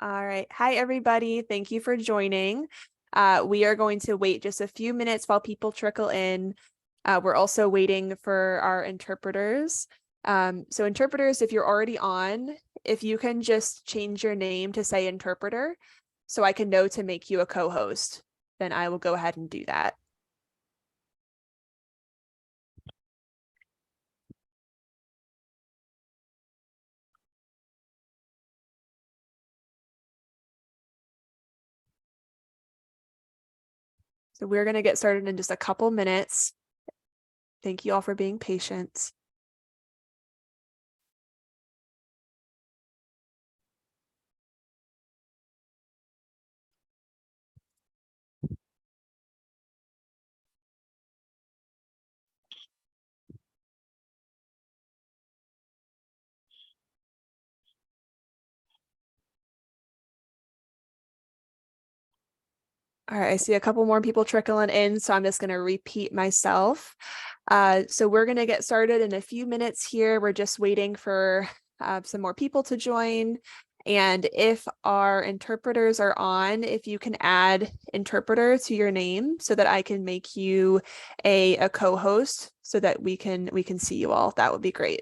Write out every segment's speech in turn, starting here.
All right. Hi, everybody. Thank you for joining. We are going to wait just a few minutes while people trickle in. We're also waiting for our interpreters. So interpreters, if you're already on, if you can just change your name to say interpreter, so I can know to make you a co-host, then I will go ahead and do that. So we're going to get started in just a couple minutes. Thank you all for being patient. All right, I see a couple more people trickling in, so I'm just going to repeat myself. So we're going to get started in a few minutes here. We're just waiting for some more people to join. And if our interpreters are on, if you can add interpreter to your name so that I can make you a co-host so that we can see you all, that would be great.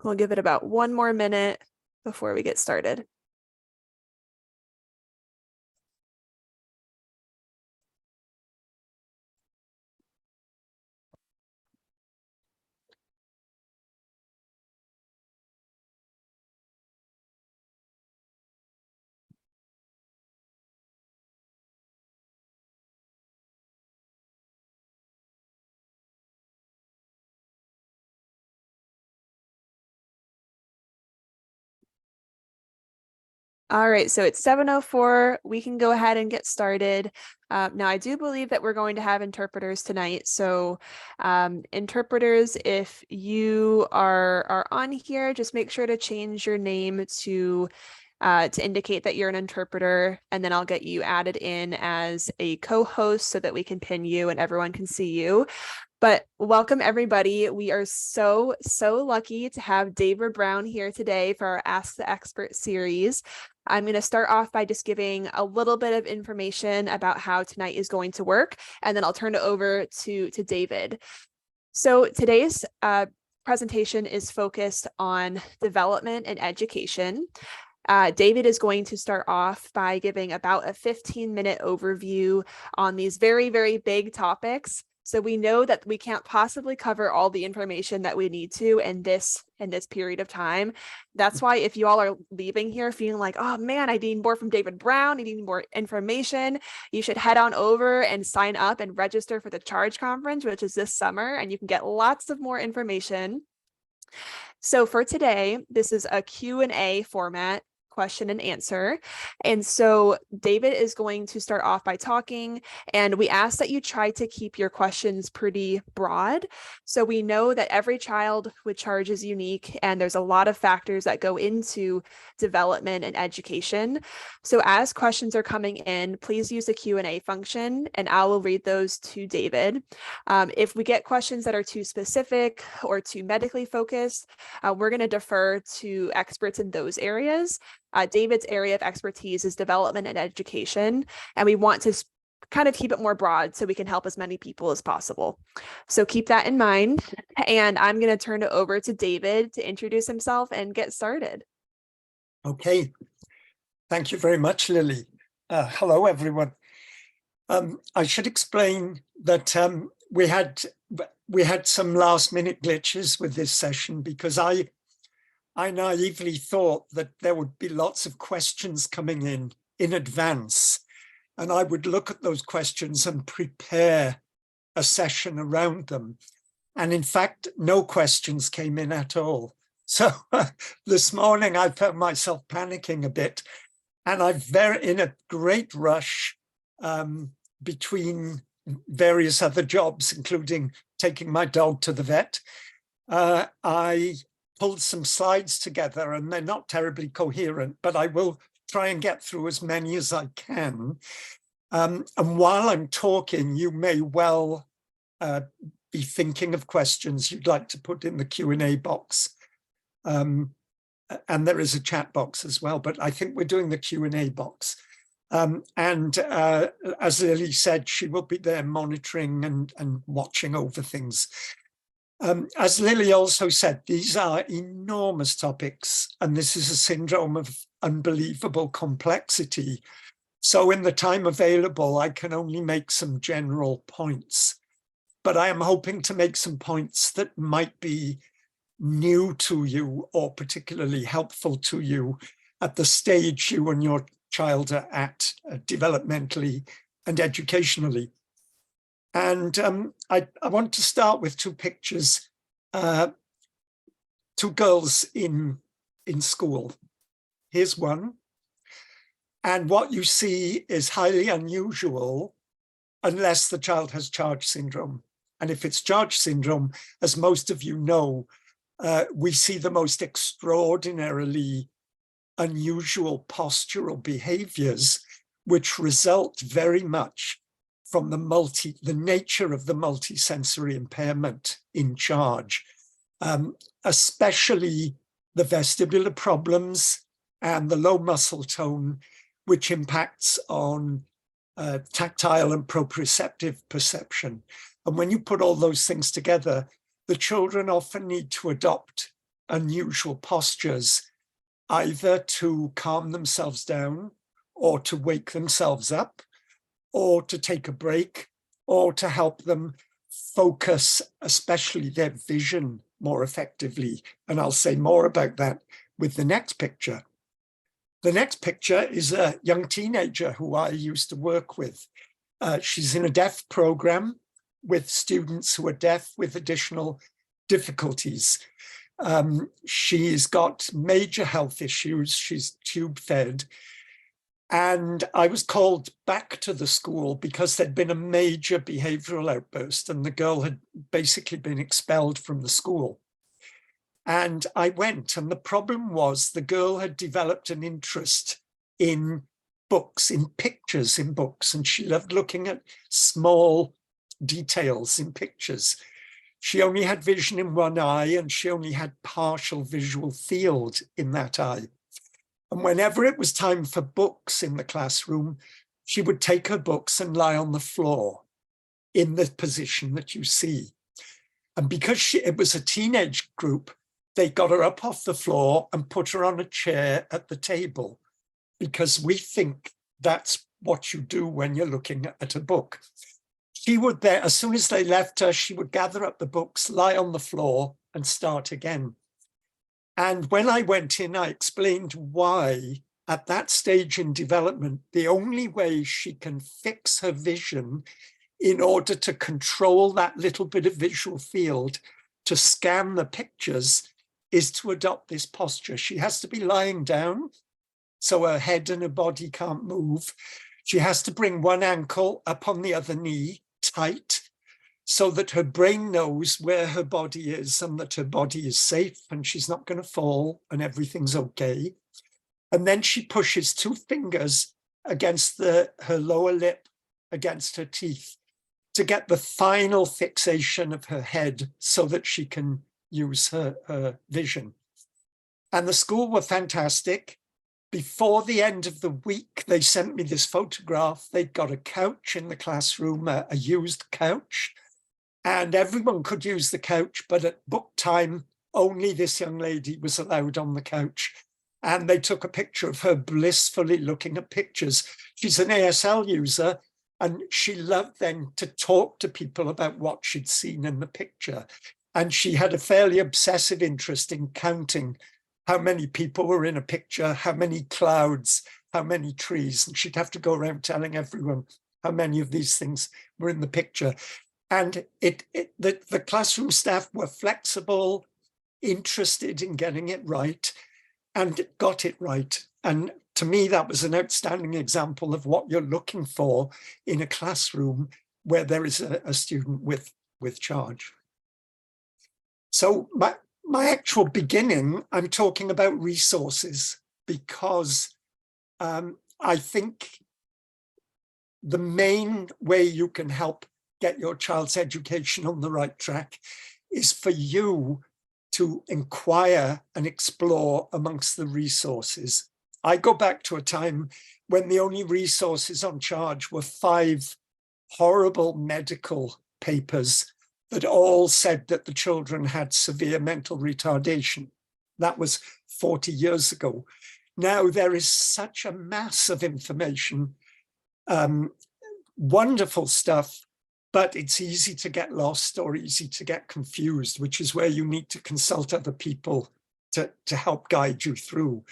We'll give it about one more minute before we get started. All right, so it's 7:04. We can go ahead and get started. Now, I do believe that we're going to have interpreters tonight. So interpreters, if you are on here, just make sure to change your name to indicate that you're an interpreter, and then I'll get you added in as a co-host so that we can pin you and everyone can see you. But welcome, everybody. We are so lucky to have David Brown here today for our Ask the Expert series. I'm going to start off by just giving a little bit of information about how tonight is going to work, and then I'll turn it over to David. So today's presentation is focused on development and education. David is going to start off by giving about a 15-minute overview on these very big topics. So we know that we can't possibly cover all the information that we need to in this period of time. That's why if you all are leaving here feeling like, oh man, I need more from David Brown, I need more information, you should head on over and sign up and register for the Charge Conference, which is this summer, and you can get lots of more information. So for today, this is a Q&A format, question and answer. And so David is going to start off by talking, and we ask that you try to keep your questions pretty broad. So we know that every child with Charge is unique, and there's a lot of factors that go into development and education. So as questions are coming in, please use the Q&A function, and I will read those to David. If we get questions that are too specific or too medically focused, we're going to defer to experts in those areas. David's area of expertise is development and education, and we want to kind of keep it more broad so we can help as many people as possible. So keep that in mind, and I'm going to turn it over to David to introduce himself and get started. Okay, thank you very much, Lily. Hello, everyone. I should explain that we had some last-minute glitches with this session because I naively thought that there would be lots of questions coming in advance, and I would look at those questions and prepare a session around them. And in fact, no questions came in at all. So this morning I found myself panicking a bit, and I'm in a great rush between various other jobs, including taking my dog to the vet, I pulled some slides together, and they're not terribly coherent, but I will try and get through as many as I can. And while I'm talking, you may well be thinking of questions you'd like to put in the Q&A box. And there is a chat box as well, but I think we're doing the Q&A box. As Lily said, she will be there monitoring and watching over things. As Lily also said, these are enormous topics, and this is a syndrome of unbelievable complexity. So in the time available, I can only make some general points, but I am hoping to make some points that might be new to you or particularly helpful to you at the stage you and your child are at developmentally and educationally. And I want to start with two pictures, two girls in school. Here's one. And what you see is highly unusual unless the child has Charge syndrome. And if it's Charge syndrome, as most of you know, we see the most extraordinarily unusual postural behaviors, which result very much from the nature of the multi-sensory impairment in Charge, especially the vestibular problems and the low muscle tone, which impacts on tactile and proprioceptive perception. And when you put all those things together, the children often need to adopt unusual postures, either to calm themselves down or to wake themselves up, or to take a break, or to help them focus, especially their vision, more effectively. And I'll say more about that with the next picture. The next picture is a young teenager who I used to work with. She's in a deaf program with students who are deaf with additional difficulties. She's got major health issues. She's tube fed. And I was called back to the school because there'd been a major behavioral outburst and the girl had basically been expelled from the school. And I went, and the problem was the girl had developed an interest in books, in pictures in books, and she loved looking at small details in pictures. She only had vision in one eye, and she only had partial visual field in that eye. And whenever it was time for books in the classroom, she would take her books and lie on the floor in the position that you see. And because it was a teenage group, they got her up off the floor and put her on a chair at the table, because we think that's what you do when you're looking at a book. She would then, as soon as they left her, she would gather up the books, lie on the floor and start again. And when I went in, I explained why at that stage in development, the only way she can fix her vision in order to control that little bit of visual field to scan the pictures is to adopt this posture. She has to be lying down, so her head and her body can't move. She has to bring one ankle up on the other knee tight, so that her brain knows where her body is and that her body is safe and she's not going to fall and everything's okay. And then she pushes two fingers against her lower lip, against her teeth, to get the final fixation of her head so that she can use her vision. And the school were fantastic. Before the end of the week, they sent me this photograph. They'd got a couch in the classroom, a used couch, and everyone could use the couch, but at book time, only this young lady was allowed on the couch. And they took a picture of her blissfully looking at pictures. She's an ASL user, and she loved then to talk to people about what she'd seen in the picture. And she had a fairly obsessive interest in counting how many people were in a picture, how many clouds, how many trees. And she'd have to go around telling everyone how many of these things were in the picture. And the classroom staff were flexible, interested in getting it right, and got it right. And to me, that was an outstanding example of what you're looking for in a classroom where there is a student with charge. So my actual beginning, I'm talking about resources, because I think the main way you can help get your child's education on the right track is for you to inquire and explore amongst the resources. I go back to a time when the only resources on charge were 5 horrible medical papers that all said that the children had severe mental retardation. That was 40 years ago. Now there is such a mass of information, wonderful stuff, but it's easy to get lost or easy to get confused, which is where you need to consult other people to help guide you through.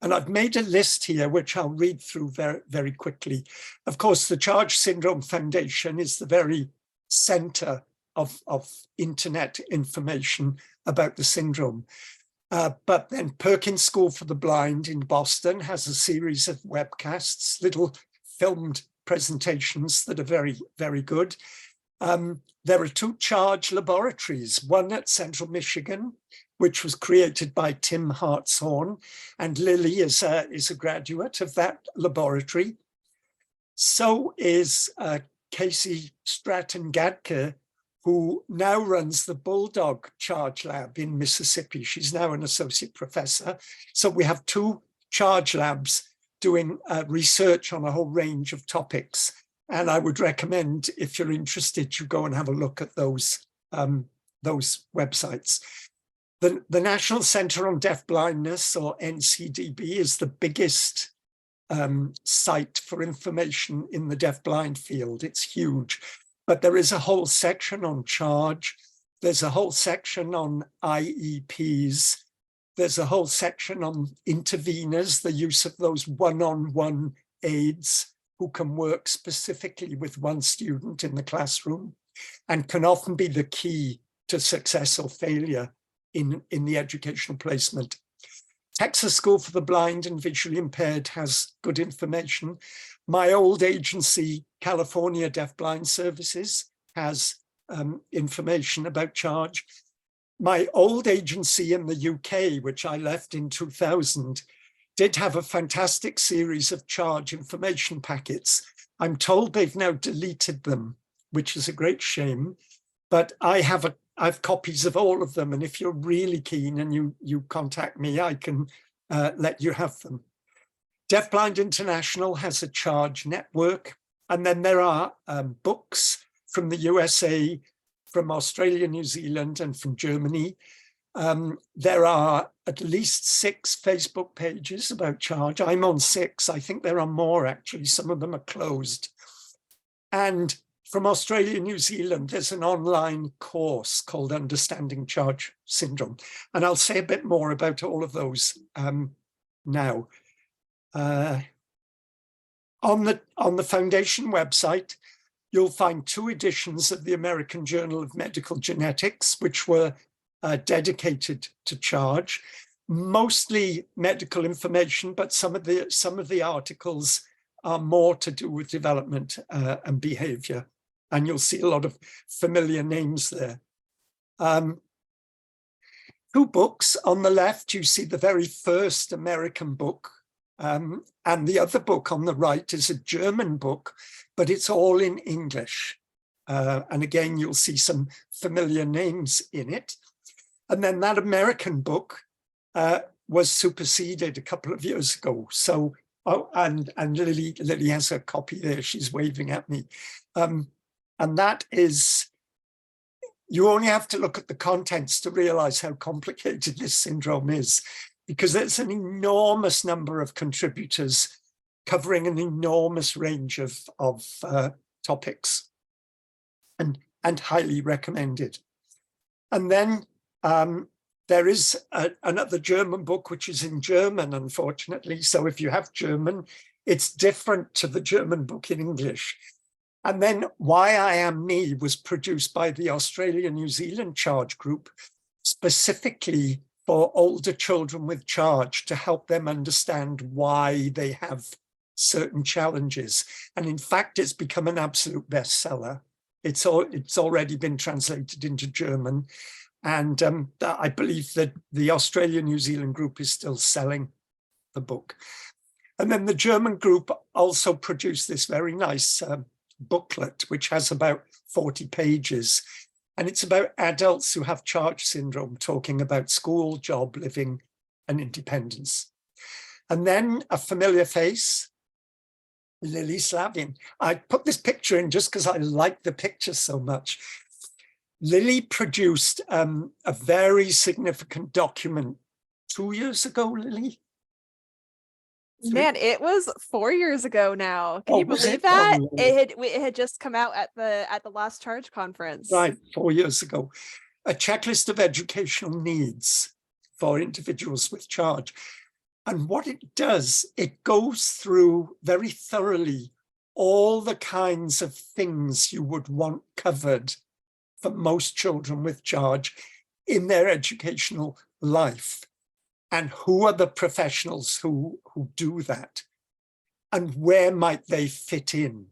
And I've made a list here, which I'll read through very, very quickly. Of course, the Charge Syndrome Foundation is the very center of internet information about the syndrome. But then Perkins School for the Blind in Boston has a series of webcasts, little filmed presentations that are very, very good. There are 2 charge laboratories, one at Central Michigan, which was created by Tim Hartshorn, and Lily is a graduate of that laboratory. So is Casey Stratton-Gadke, who now runs the Bulldog Charge Lab in Mississippi. She's now an associate professor. So we have 2 charge labs doing research on a whole range of topics. And I would recommend, if you're interested, you go and have a look at those websites. The National Center on Deaf-blindness, or NCDB, is the biggest site for information in the deaf-blind field. It's huge. But there is a whole section on charge. There's a whole section on IEPs. There's a whole section on interveners, the use of those one-on-one aides who can work specifically with one student in the classroom and can often be the key to success or failure in the educational placement. Texas School for the Blind and Visually Impaired has good information. My old agency, California Deafblind Services, has information about charge. My old agency in the UK, which I left in 2000, did have a fantastic series of charge information packets. I'm told they've now deleted them, which is a great shame, but I've copies of all of them. And if you're really keen and you contact me, I can let you have them. Deafblind International has a charge network. And then there are books from the USA, from Australia, New Zealand, and from Germany. There are at least 6 Facebook pages about charge. I'm on 6. I think there are more, actually. Some of them are closed. And from Australia, New Zealand, there's an online course called Understanding Charge Syndrome. And I'll say a bit more about all of those now. On the foundation website, you'll find 2 editions of the American Journal of Medical Genetics, which were dedicated to charge, mostly medical information, but some of the articles are more to do with development and behavior. And you'll see a lot of familiar names there. 2 books. On the left, you see the very first American book. And the other book on the right is a German book, but it's all in English. And again, you'll see some familiar names in it. And then that American book was superseded a couple of years ago. So, and Lily has a copy there. She's waving at me. And that is, you only have to look at the contents to realize how complicated this syndrome is, because there's an enormous number of contributors covering an enormous range of topics, and highly recommended. And then there is another German book, which is in German, unfortunately. So if you have German, it's different to the German book in English. And then Why I Am Me was produced by the Australia-New Zealand Charge Group, specifically for older children with charge, to help them understand why they have certain challenges. And in fact, it's become an absolute bestseller. It's already been translated into German. And I believe that the Australia-New Zealand group is still selling the book. And then the German group also produced this very nice booklet, which has about 40 pages. And it's about adults who have charge syndrome, talking about school, job, living, and independence. And then a familiar face, Lily Slavin. I put this picture in just because I like the picture so much. Lily produced a very significant document 2 years ago, Lily. Man, it was 4 years ago now. Can you believe that? It had just come out at the last charge conference. Right, 4 years ago. A checklist of educational needs for individuals with charge. And what it does, it goes through very thoroughly all the kinds of things you would want covered for most children with charge in their educational life. And who are the professionals who do that? And where might they fit in?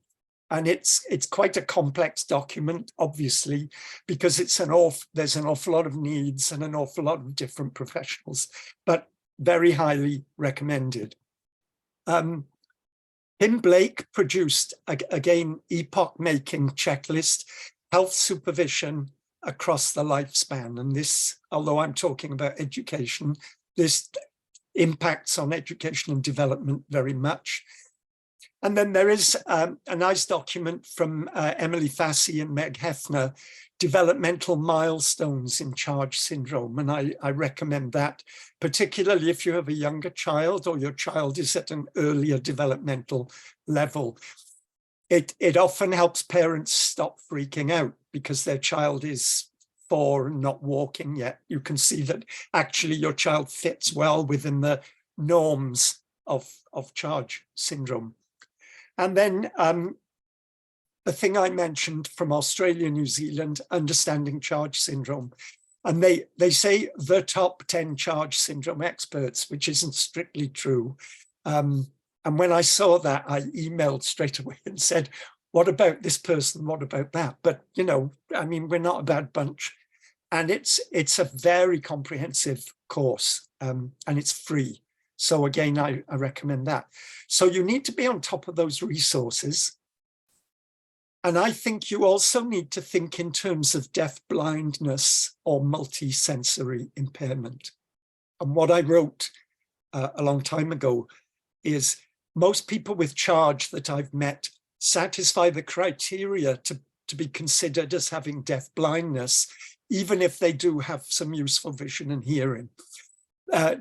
And it's quite a complex document, obviously, because there's an awful lot of needs and an awful lot of different professionals, but very highly recommended. Tim Blake produced, again, epoch-making checklist, health supervision across the lifespan. And this, although I'm talking about education, this impacts on education and development very much. And then there is a nice document from Emily Fassy and Meg Hefner, Developmental Milestones in Charge Syndrome. And I recommend that, particularly if you have a younger child or your child is at an earlier developmental level. It often helps parents stop freaking out because their child is 4 and not walking yet. You can see that actually your child fits well within the norms of charge syndrome. And then the thing I mentioned from Australia, New Zealand, Understanding Charge Syndrome. And they say the top 10 charge syndrome experts, which isn't strictly true. And when I saw that, I emailed straight away and said, what about this person? What about that? But, you know, I mean, we're not a bad bunch. And it's a very comprehensive course and it's free. So again, I recommend that. So you need to be on top of those resources. And I think you also need to think in terms of deaf-blindness or multi-sensory impairment. And what I wrote a long time ago is most people with charge that I've met satisfy the criteria to be considered as having deaf-blindness, even if they do have some useful vision and hearing.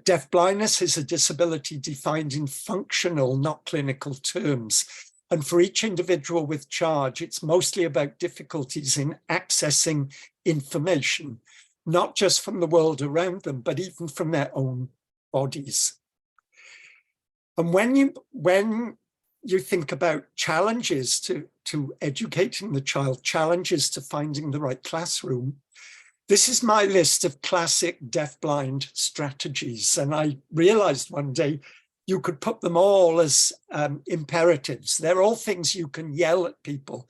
Deaf-blindness is a disability defined in functional, not clinical terms. And for each individual with charge, it's mostly about difficulties in accessing information, not just from the world around them, but even from their own bodies. And when you think about challenges to educating the child, challenges to finding the right classroom, this is my list of classic deaf-blind strategies. And I realized one day you could put them all as imperatives. They're all things you can yell at people.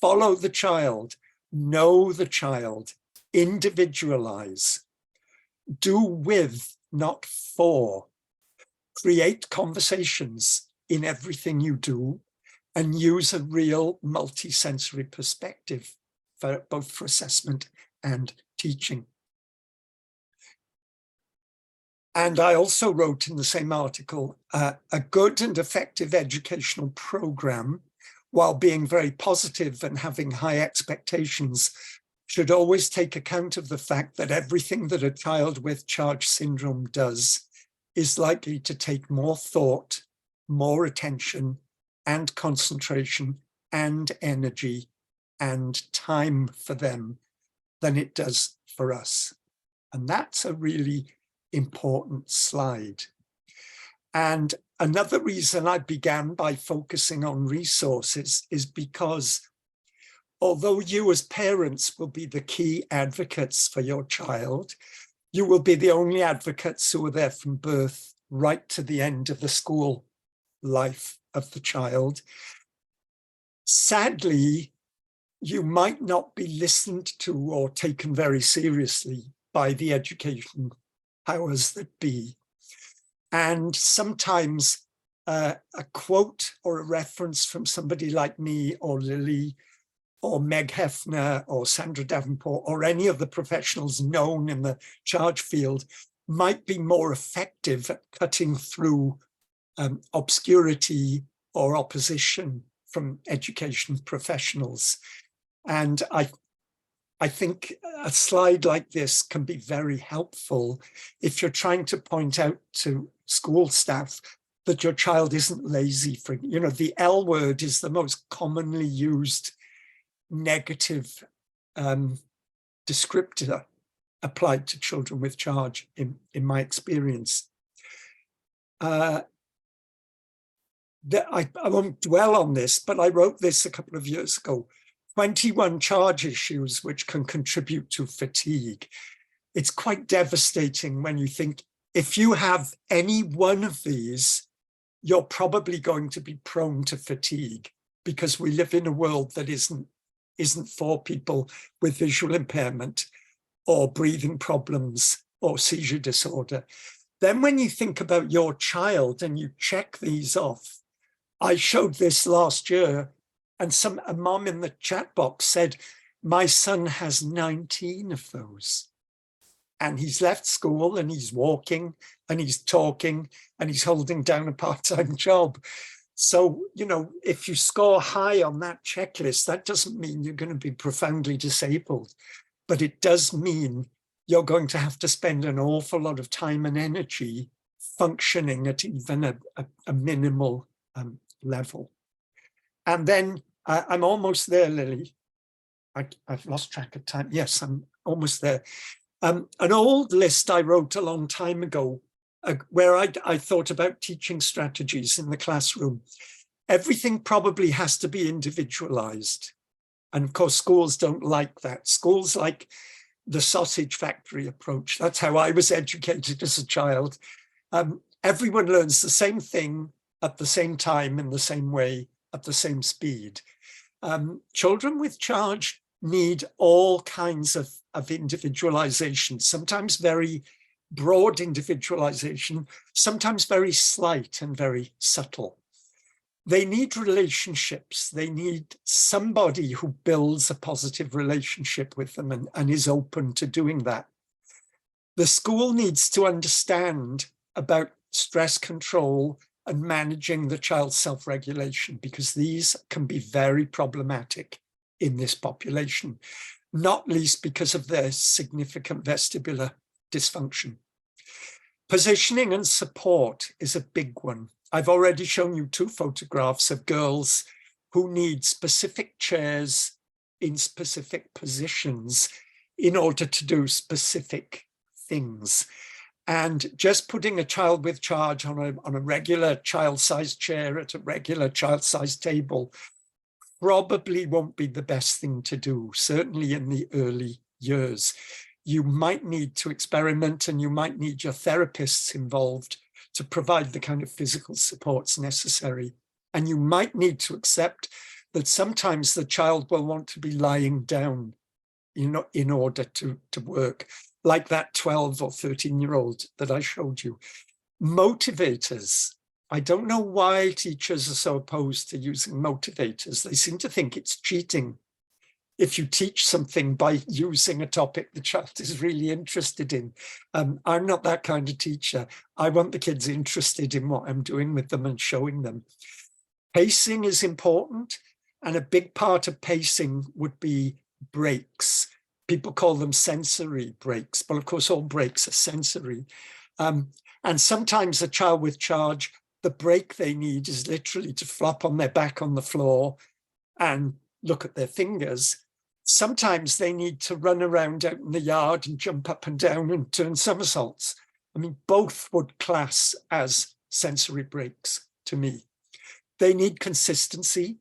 Follow the child, know the child, individualize, do with, not for, create conversations in everything you do, and use a real multi-sensory perspective for both for assessment and teaching. And I also wrote in the same article, a good and effective educational program, while being very positive and having high expectations, should always take account of the fact that everything that a child with charge syndrome does is likely to take more thought, more attention and concentration and energy and time for them than it does for us. And that's a really important slide. And another reason I began by focusing on resources is because although you as parents will be the key advocates for your child, you will be the only advocates who are there from birth right to the end of the school life of the child. Sadly, you might not be listened to or taken very seriously by the education powers that be. And sometimes a quote or a reference from somebody like me or Lily or Meg Hefner or Sandra Davenport or any of the professionals known in the charge field might be more effective at cutting through obscurity or opposition from education professionals. And I think a slide like this can be very helpful if you're trying to point out to school staff that your child isn't lazy. For, you know, the L word is the most commonly used negative descriptor applied to children with charge in my experience. I won't dwell on this, but I wrote this a couple of years ago. 21 charge issues which can contribute to fatigue. It's quite devastating when you think if you have any one of these, you're probably going to be prone to fatigue, because we live in a world that isn't for people with visual impairment or breathing problems or seizure disorder. Then when you think about your child and you check these off, I showed this last year, and a mom in the chat box said, my son has 19 of those. And he's left school and he's walking and he's talking and he's holding down a part-time job. So, you know, if you score high on that checklist, that doesn't mean you're going to be profoundly disabled, but it does mean you're going to have to spend an awful lot of time and energy functioning at even a minimal level. And then I'm almost there, Lily. I've lost track of time. Yes, I'm almost there. An old list I wrote a long time ago where I thought about teaching strategies in the classroom. Everything probably has to be individualized. And of course, schools don't like that. Schools like the sausage factory approach. That's how I was educated as a child. Everyone learns the same thing at the same time in the same way at the same speed. Children with charge need all kinds of individualization, sometimes very broad individualization, sometimes very slight and very subtle. They need relationships. They need somebody who builds a positive relationship with them and is open to doing that. The school needs to understand about stress control and managing the child's self-regulation, because these can be very problematic in this population, not least because of their significant vestibular dysfunction. Positioning and support is a big one. I've already shown you 2 photographs of girls who need specific chairs in specific positions in order to do specific things. And just putting a child with charge on a regular child-sized chair at a regular child-sized table probably won't be the best thing to do, certainly in the early years. You might need to experiment, and you might need your therapists involved to provide the kind of physical supports necessary. And you might need to accept that sometimes the child will want to be lying down, you know, in order to work, like that 12 or 13-year-old that I showed you. Motivators. I don't know why teachers are so opposed to using motivators. They seem to think it's cheating if you teach something by using a topic the child is really interested in. I'm not that kind of teacher. I want the kids interested in what I'm doing with them and showing them. Pacing is important, and a big part of pacing would be breaks. People call them sensory breaks, but of course all breaks are sensory. And sometimes a child with charge, the break they need is literally to flop on their back on the floor and look at their fingers. Sometimes they need to run around out in the yard and jump up and down and turn somersaults. I mean, both would class as sensory breaks to me. They need consistency.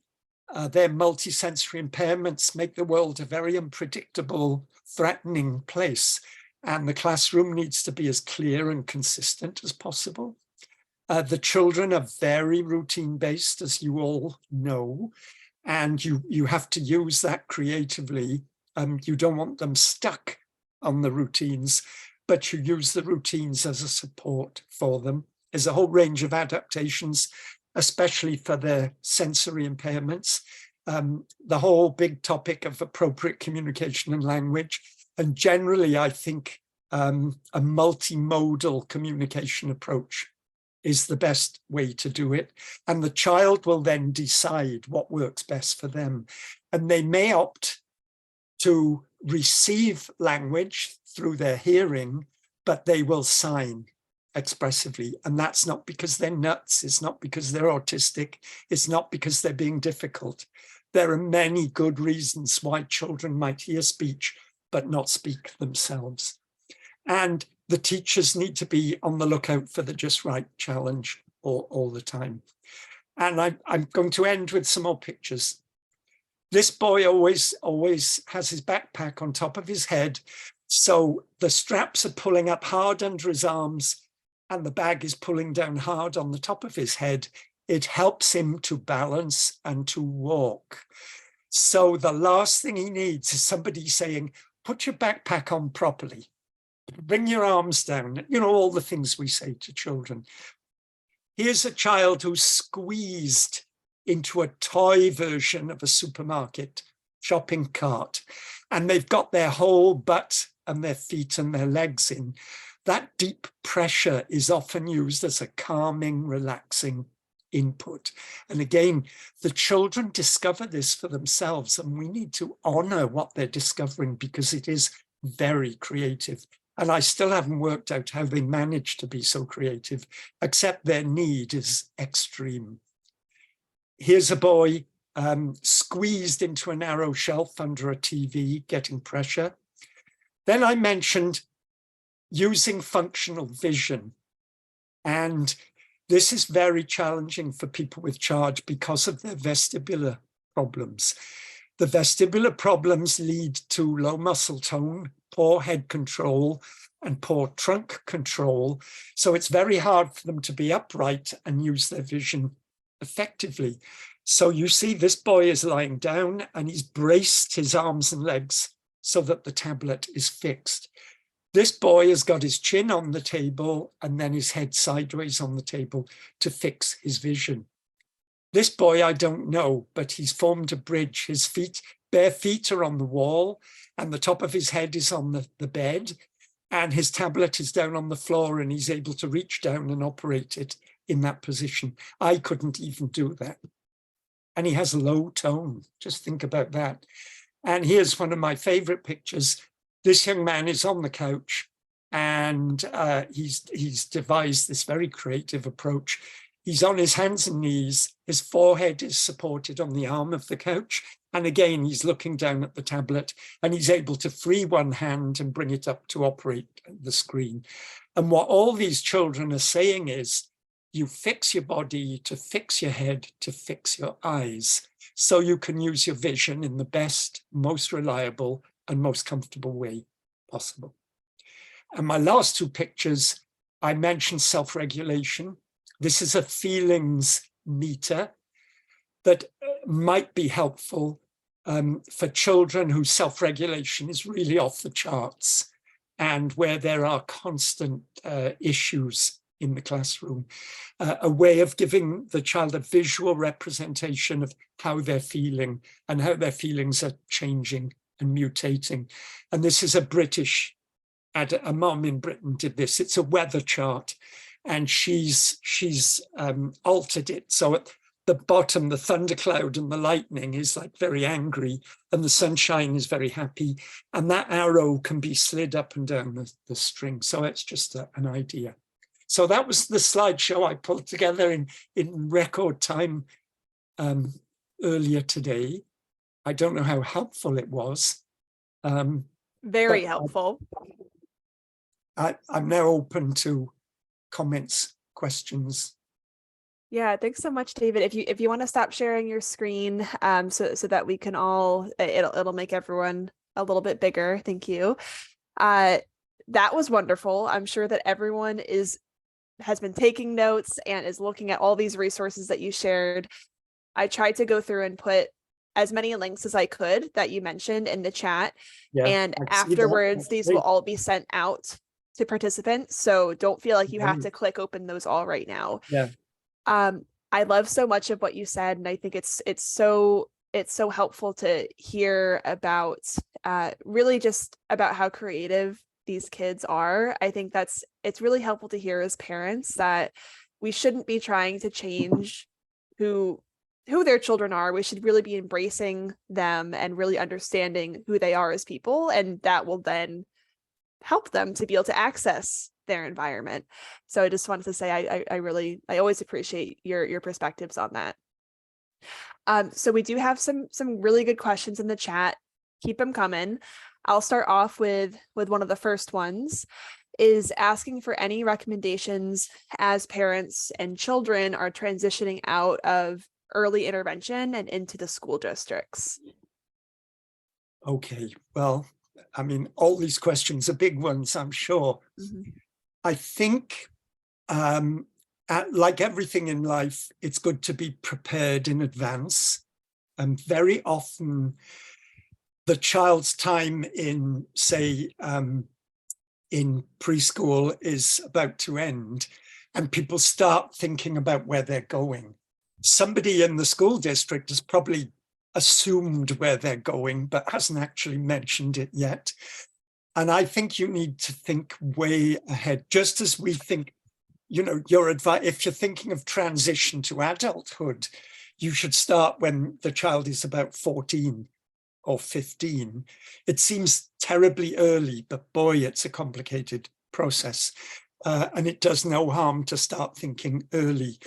Their multi-sensory impairments make the world a very unpredictable, threatening place. And the classroom needs to be as clear and consistent as possible. The children are very routine-based, as you all know. and you have to use that creatively. You don't want them stuck on the routines, but you use the routines as a support for them. There's a whole range of adaptations, especially for their sensory impairments. The whole big topic of appropriate communication and language. And generally, I think a multimodal communication approach is the best way to do it. And the child will then decide what works best for them. And they may opt to receive language through their hearing, but they will sign expressively. And that's not because they're nuts. It's not because they're autistic. It's not because they're being difficult. There are many good reasons why children might hear speech, but not speak themselves. And the teachers need to be on the lookout for the just right challenge all the time. And I'm going to end with some more pictures. This boy always has his backpack on top of his head. So the straps are pulling up hard under his arms and the bag is pulling down hard on the top of his head. It helps him to balance and to walk. So the last thing he needs is somebody saying, put your backpack on properly. Bring your arms down, you know, all the things we say to children. Here's a child who's squeezed into a toy version of a supermarket shopping cart, and they've got their whole butt and their feet and their legs in. That deep pressure is often used as a calming, relaxing input. And again, the children discover this for themselves, and we need to honor what they're discovering because it is very creative. And I still haven't worked out how they manage to be so creative, except their need is extreme. Here's a boy squeezed into a narrow shelf under a TV, getting pressure. Then I mentioned using functional vision. And this is very challenging for people with charge because of their vestibular problems. The vestibular problems lead to low muscle tone, poor head control, and poor trunk control. So it's very hard for them to be upright and use their vision effectively. So you see this boy is lying down and he's braced his arms and legs so that the tablet is fixed. This boy has got his chin on the table and then his head sideways on the table to fix his vision. This boy, I don't know, but he's formed a bridge. His feet, bare feet are on the wall and the top of his head is on the bed, and his tablet is down on the floor and he's able to reach down and operate it in that position. I couldn't even do that. And he has low tone. Just think about that. And here's one of my favorite pictures. This young man is on the couch and he's devised this very creative approach. He's on his hands and knees. His forehead is supported on the arm of the couch. And again, he's looking down at the tablet and he's able to free one hand and bring it up to operate the screen. And what all these children are saying is, you fix your body to fix your head, to fix your eyes, so you can use your vision in the best, most reliable, and most comfortable way possible. And my last two pictures, I mentioned self-regulation. This is a feelings meter that might be helpful for children whose self-regulation is really off the charts and where there are constant issues in the classroom, a way of giving the child a visual representation of how they're feeling and how their feelings are changing and mutating. And this is a mom in Britain did this. It's a weather chart, and she's altered it. So at the bottom, the thundercloud and the lightning is like very angry, and the sunshine is very happy. And that arrow can be slid up and down the string. So it's just an idea. So that was the slideshow I pulled together in record time earlier today. I don't know how helpful it was. Very helpful. I'm now open to comments, questions. Yeah, thanks so much, David. If you want to stop sharing your screen, so that we can all, it'll make everyone a little bit bigger. Thank you. That was wonderful. I'm sure that everyone has been taking notes and is looking at all these resources that you shared. I tried to go through and put as many links as I could that you mentioned in the chat. Yeah, And I see that. afterwards, That's these will great. all be sent out to participants. So don't feel like you have Right. to click open those all right now. Yeah. I love so much of what you said, and I think it's so helpful to hear about really just about how creative these kids are. I think it's really helpful to hear as parents that we shouldn't be trying to change who their children are. We should really be embracing them and really understanding who they are as people, and that will then help them to be able to access their environment. So I just wanted to say I always appreciate your perspectives on that. So we do have some really good questions in the chat. Keep them coming. I'll start off with one of the first ones, is asking for any recommendations as parents and children are transitioning out of early intervention and into the school districts. Okay, well, I mean, all these questions are big ones, I'm sure. Mm-hmm. I think, like everything in life, it's good to be prepared in advance. And very often, the child's time in, say, in preschool is about to end, and people start thinking about where they're going. Somebody in the school district has probably assumed where they're going, but hasn't actually mentioned it yet. And I think you need to think way ahead, just as we think, you know, your advice, if you're thinking of transition to adulthood, you should start when the child is about 14 or 15. It seems terribly early, but boy, it's a complicated process. And it does no harm to start thinking early.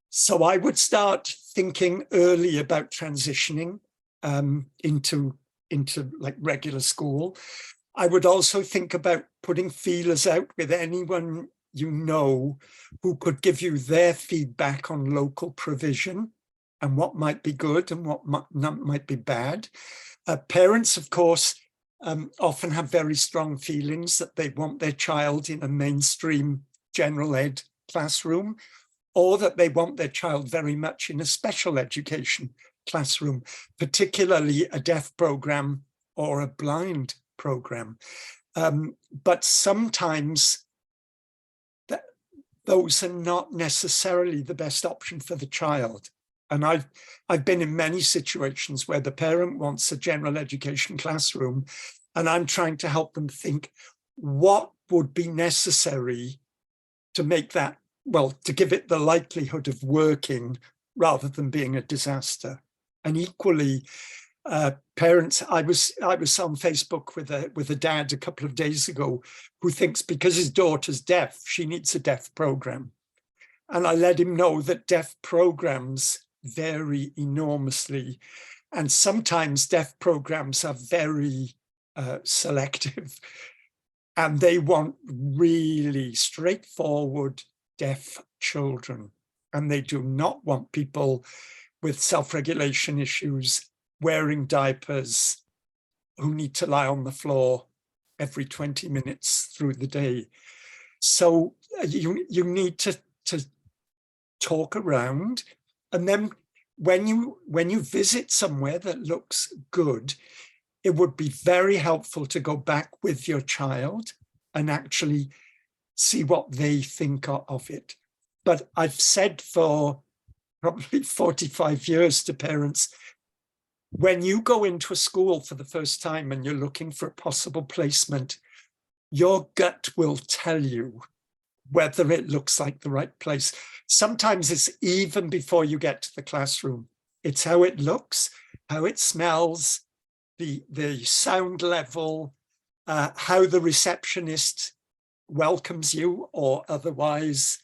So I would start thinking early about transitioning into like regular school. I would also think about putting feelers out with anyone you know who could give you their feedback on local provision and what might be good and what might be bad. Parents, of course, often have very strong feelings that they want their child in a mainstream general ed classroom, or that they want their child very much in a special education classroom, particularly a deaf program or a blind program. But sometimes those are not necessarily the best option for the child. And I've been in many situations where the parent wants a general education classroom, and I'm trying to help them think what would be necessary to make that, well, to give it the likelihood of working rather than being a disaster. And equally, parents, I was on Facebook with a dad a couple of days ago who thinks because his daughter's deaf, she needs a deaf program. And I let him know that deaf programs vary enormously. And sometimes deaf programs are very selective. And they want really straightforward deaf children. And they do not want people with self-regulation issues, wearing diapers, who need to lie on the floor every 20 minutes through the day. So you need to talk around. And then when you visit somewhere that looks good, it would be very helpful to go back with your child and actually see what they think of it. But I've said for probably 45 years to parents, when you go into a school for the first time and you're looking for a possible placement, your gut will tell you whether it looks like the right place. Sometimes it's even before you get to the classroom. It's how it looks, how it smells, the sound level, how the receptionist welcomes you or otherwise,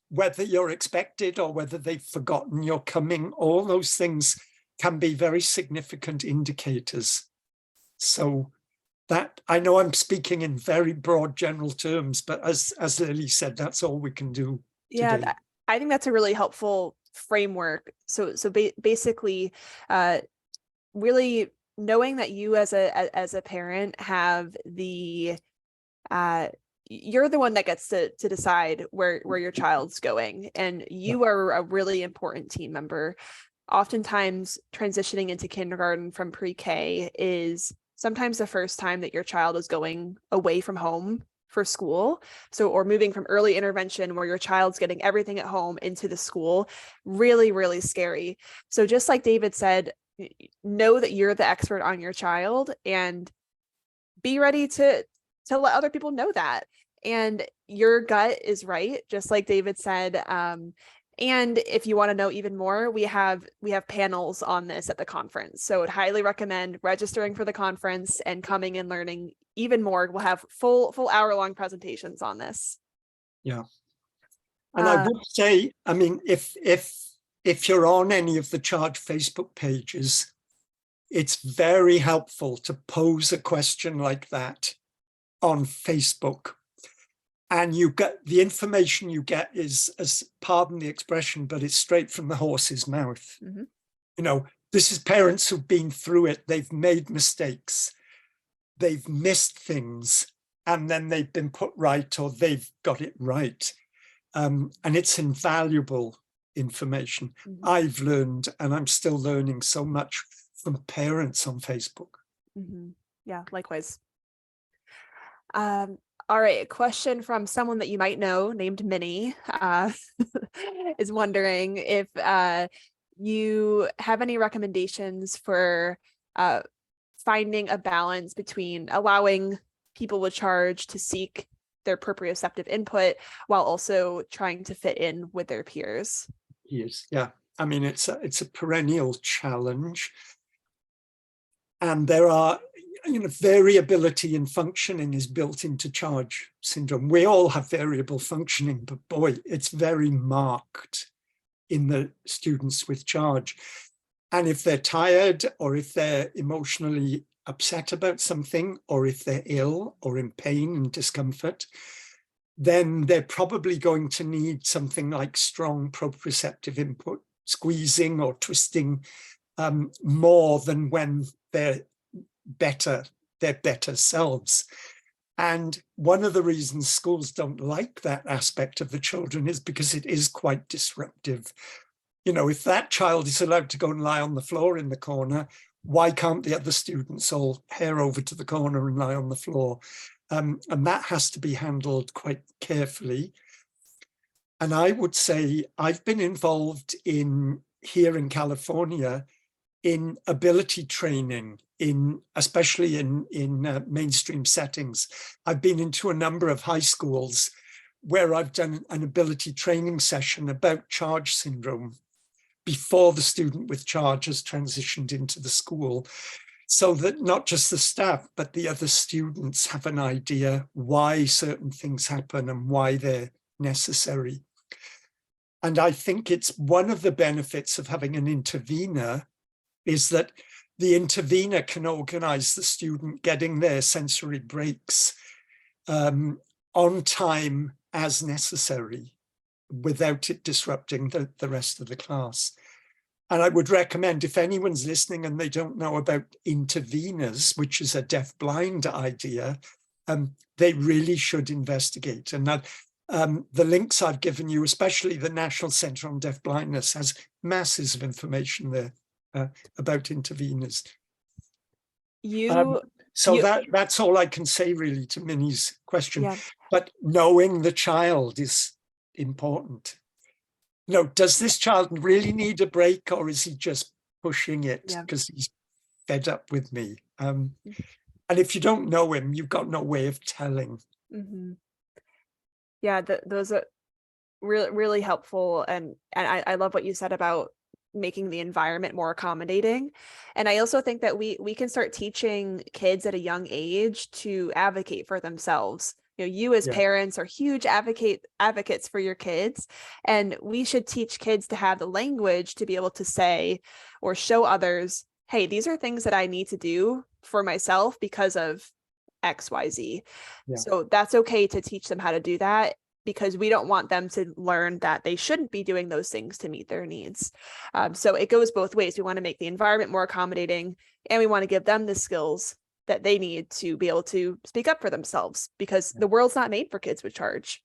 whether you're expected or whether they've forgotten you're coming. All those things can be very significant indicators. So that, I know I'm speaking in very broad general terms, but as Lily said, that's all we can do today. Yeah, I think that's a really helpful framework. So basically, really knowing that you as a parent have the you're the one that gets to decide where your child's going, and you are a really important team member. oftentimes transitioning into kindergarten from pre-K is sometimes the first time that your child is going away from home for school. So, or moving from early intervention where your child's getting everything at home into the school, really, really scary. So just like David said, know that you're the expert on your child and be ready to let other people know that. And your gut is right, just like David said. And if you want to know even more, we have panels on this at the conference. So I'd highly recommend registering for the conference and coming and learning even more. We'll have full hour-long presentations on this. Yeah. And I would say, I mean, if you're on any of the Charge Facebook pages, it's very helpful to pose a question like that on Facebook. And you get the information you get is, as pardon the expression, but it's straight from the horse's mouth. Mm-hmm. You know, this is parents who've been through it. They've made mistakes. They've missed things, and then they've been put right, or they've got it right. And it's invaluable information. Mm-hmm. I've learned, and I'm still learning so much from parents on Facebook. Mm-hmm. Yeah, likewise. All right, a question from someone that you might know named Minnie is wondering if you have any recommendations for finding a balance between allowing people with charge to seek their proprioceptive input while also trying to fit in with their peers. Yes, yeah. I mean, it's a perennial challenge. And there are, you know, variability in functioning is built into charge syndrome. We all have variable functioning, but boy, it's very marked in the students with charge. And if they're tired, or if they're emotionally upset about something, or if they're ill or in pain and discomfort, then they're probably going to need something like strong proprioceptive input, squeezing or twisting, more than when they're their better selves. And one of the reasons schools don't like that aspect of the children is because it is quite disruptive. You know, if that child is allowed to go and lie on the floor in the corner, why can't the other students all pair over to the corner and lie on the floor? And that has to be handled quite carefully. And I would say I've been involved here in California in ability training, especially in mainstream settings. I've been into a number of high schools where I've done an ability training session about charge syndrome before the student with charge has transitioned into the school, so that not just the staff, but the other students have an idea why certain things happen and why they're necessary. And I think it's one of the benefits of having an intervener is that the intervener can organize the student getting their sensory breaks on time as necessary without it disrupting the rest of the class. And I would recommend, if anyone's listening and they don't know about interveners, which is a deaf-blind idea, they really should investigate. And that the links I've given you, especially the National Center on Deaf-blindness, has masses of information there about interveners. That's all I can say really to Minnie's question. Yeah. But knowing the child is important. You know, does this child really need a break, or is he just pushing it because he's fed up with me? And if you don't know him, you've got no way of telling. Mm-hmm. Yeah, those are really, really helpful. And I love what you said about making the environment more accommodating. And I also think that we can start teaching kids at a young age to advocate for themselves. You know, you as parents are huge advocates for your kids, and we should teach kids to have the language to be able to say or show others, hey, these are things that I need to do for myself because of XYZ. Yeah. So that's okay to teach them how to do that, because we don't want them to learn that they shouldn't be doing those things to meet their needs. So it goes both ways. We want to make the environment more accommodating, and we want to give them the skills that they need to be able to speak up for themselves, because the world's not made for kids with charge.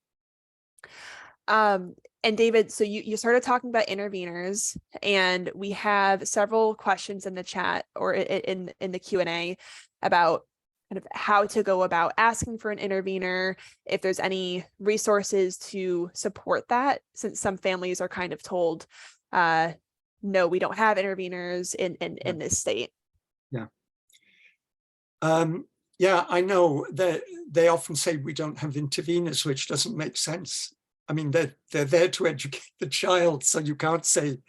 And David, so you started talking about interveners, and we have several questions in the chat or in the Q&A about kind of how to go about asking for an intervener, if there's any resources to support that, since some families are kind of told, no, we don't have interveners in this state. Yeah. Yeah, I know that they often say we don't have interveners, which doesn't make sense. I mean, they're there to educate the child, so you can't say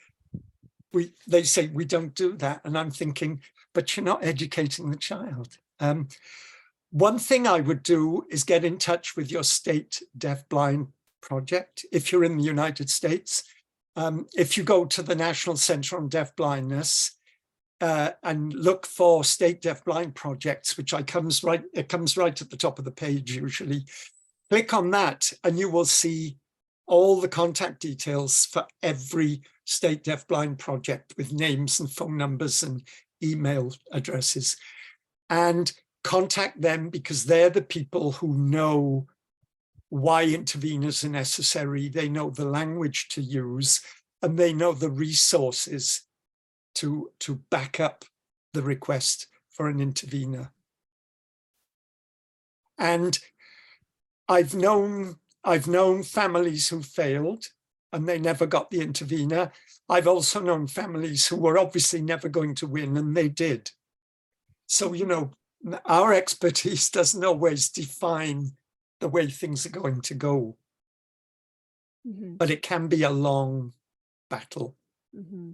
they say we don't do that. And I'm thinking, but you're not educating the child. One thing I would do is get in touch with your state deafblind project if you're in the United States. If you go to the National Center on Deafblindness and look for state deafblind projects, which it comes right at the top of the page usually. Click on that and you will see all the contact details for every state deafblind project with names and phone numbers and email addresses. And contact them because they're the people who know why interveners are necessary. They know the language to use and they know the resources to back up the request for an intervener. And I've known families who failed and they never got the intervener. I've also known families who were obviously never going to win and they did. So, you know, our expertise doesn't always define the way things are going to go. Mm-hmm. But it can be a long battle. Mm-hmm.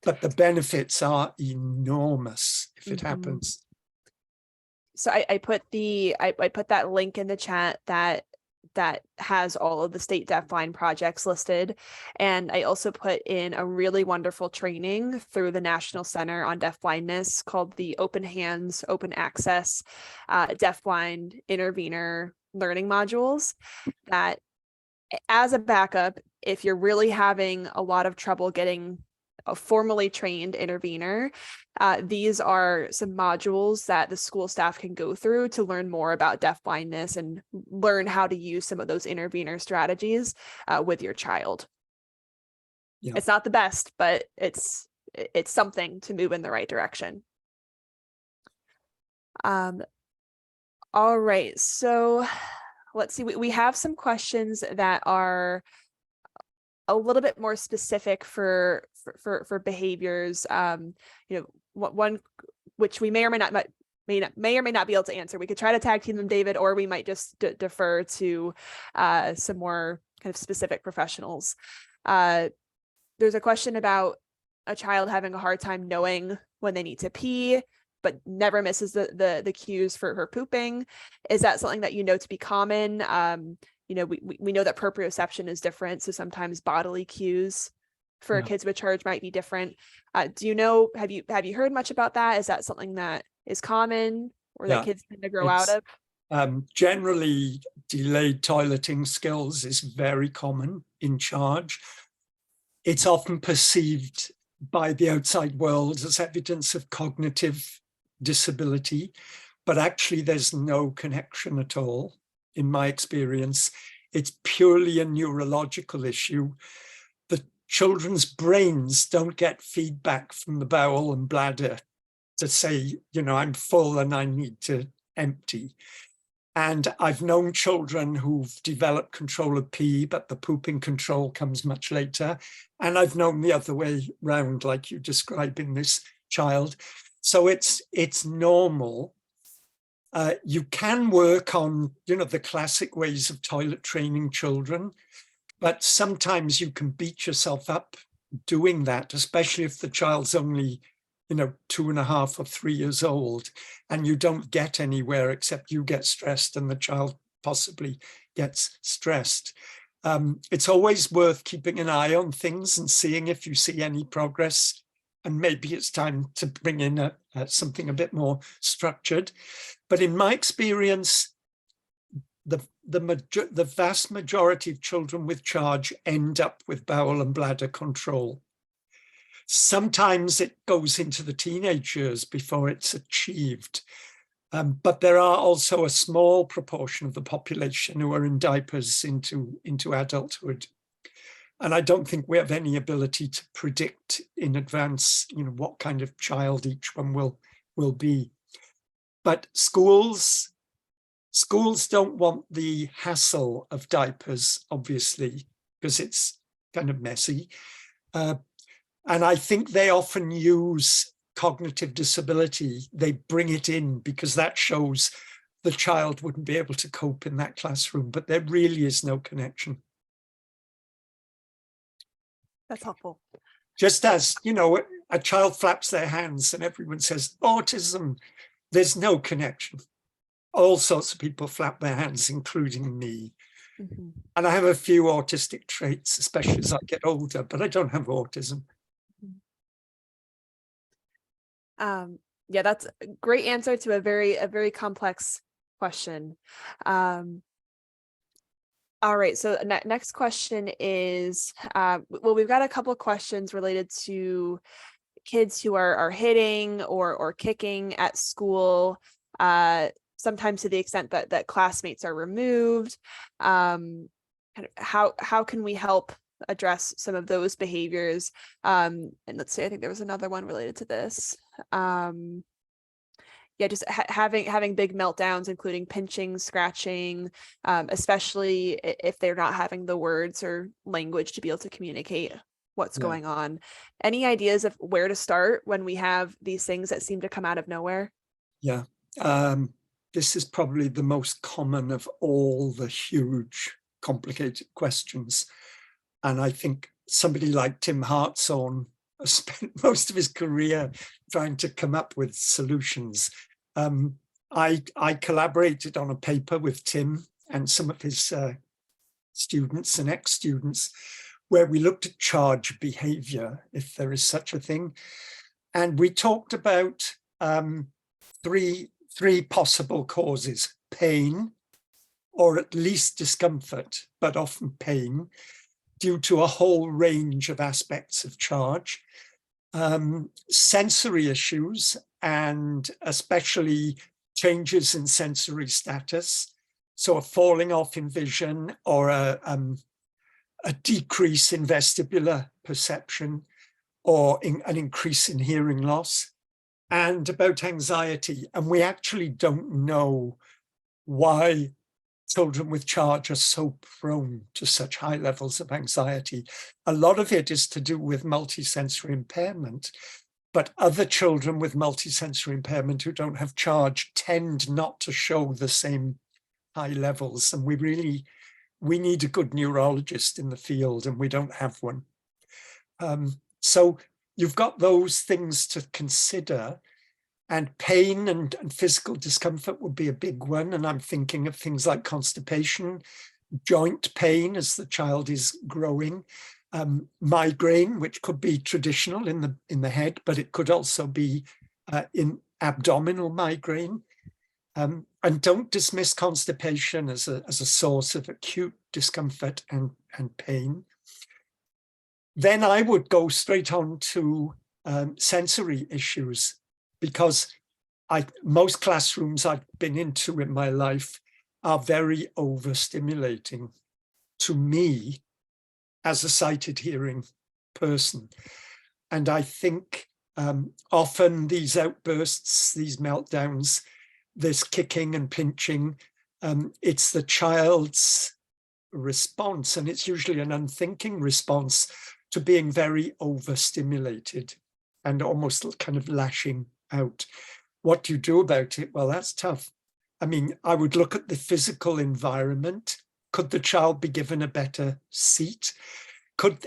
But the benefits are enormous if it happens. So I put that link in the chat that has all of the state deafblind projects listed. And I also put in a really wonderful training through the National Center on Deaf-blindness called the Open Hands, Open Access Deafblind Intervener Learning Modules, that as a backup, if you're really having a lot of trouble getting a formally trained intervener, these are some modules that the school staff can go through to learn more about deafblindness and learn how to use some of those intervener strategies with your child. Yeah. It's not the best, but it's something to move in the right direction. All right, so let's see. We have some questions that are a little bit more specific for behaviors. You know, one which we may or may not be able to answer. We could try to tag team them, David, or we might just defer to some more kind of specific professionals. There's a question about a child having a hard time knowing when they need to pee, but never misses the cues for her pooping. Is that something that you know to be common? You know, we know that proprioception is different, so sometimes bodily cues for kids with charge might be different. Do you know, have you heard much about that? Is that something that is common or that kids tend to grow out of? Generally, delayed toileting skills is very common in charge. It's often perceived by the outside world as evidence of cognitive disability, but actually there's no connection at all. In my experience, it's purely a neurological issue. The children's brains don't get feedback from the bowel and bladder to say, you know, I'm full and I need to empty. And I've known children who've developed control of pee, but the pooping control comes much later. And I've known the other way round, like you describe in this child. So it's normal. You can work on, you know, the classic ways of toilet training children, but sometimes you can beat yourself up doing that, especially if the child's only, you know, 2.5 or 3 years old and you don't get anywhere except you get stressed and the child possibly gets stressed. It's always worth keeping an eye on things and seeing if you see any progress. And maybe it's time to bring in something a bit more structured. But in my experience, the vast majority of children with charge end up with bowel and bladder control. Sometimes it goes into the teenage years before it's achieved. But there are also a small proportion of the population who are in diapers into adulthood. And I don't think we have any ability to predict in advance, what kind of child each one will be. But schools don't want the hassle of diapers, obviously, because it's kind of messy. And I think they often use cognitive disability. They bring it in because that shows the child wouldn't be able to cope in that classroom, but there really is no connection. That's helpful. Just as, a child flaps their hands and everyone says, autism, there's no connection. All sorts of people flap their hands, including me. Mm-hmm. And I have a few autistic traits, especially as I get older, but I don't have autism. Yeah, that's a great answer to a very complex question. All right, so next question is, well, we've got a couple of questions related to kids who are hitting or kicking at school, sometimes to the extent that classmates are removed. Kind of how can we help address some of those behaviors? And let's see, I think there was another one related to this. Yeah, just having big meltdowns, including pinching, scratching, especially if they're not having the words or language to be able to communicate what's going on. Any ideas of where to start when we have these things that seem to come out of nowhere? Yeah, this is probably the most common of all the huge, complicated questions. And I think somebody like Tim Hartshorne spent most of his career trying to come up with solutions. I collaborated on a paper with Tim and some of his students and ex-students where we looked at charge behavior, if there is such a thing. And we talked about three possible causes: pain, or at least discomfort, but often pain, due to a whole range of aspects of charge, sensory issues, and especially changes in sensory status. So a falling off in vision, or a decrease in vestibular perception, or an increase in hearing loss, and about anxiety. And we actually don't know why children with charge are so prone to such high levels of anxiety. A lot of it is to do with multisensory impairment, but other children with multisensory impairment who don't have charge tend not to show the same high levels. And we need a good neurologist in the field, and we don't have one. So you've got those things to consider. And pain and physical discomfort would be a big one. And I'm thinking of things like constipation, joint pain as the child is growing, migraine, which could be traditional in the head, but it could also be in abdominal migraine. And don't dismiss constipation as a source of acute discomfort and pain. Then I would go straight on to sensory issues, because most classrooms I've been into in my life are very overstimulating to me as a sighted hearing person. And I think often these outbursts, these meltdowns, this kicking and pinching, it's the child's response, and it's usually an unthinking response to being very overstimulated and almost kind of lashing out. What do you do about it? Well, that's tough. I mean, I would look at the physical environment. Could the child be given a better seat?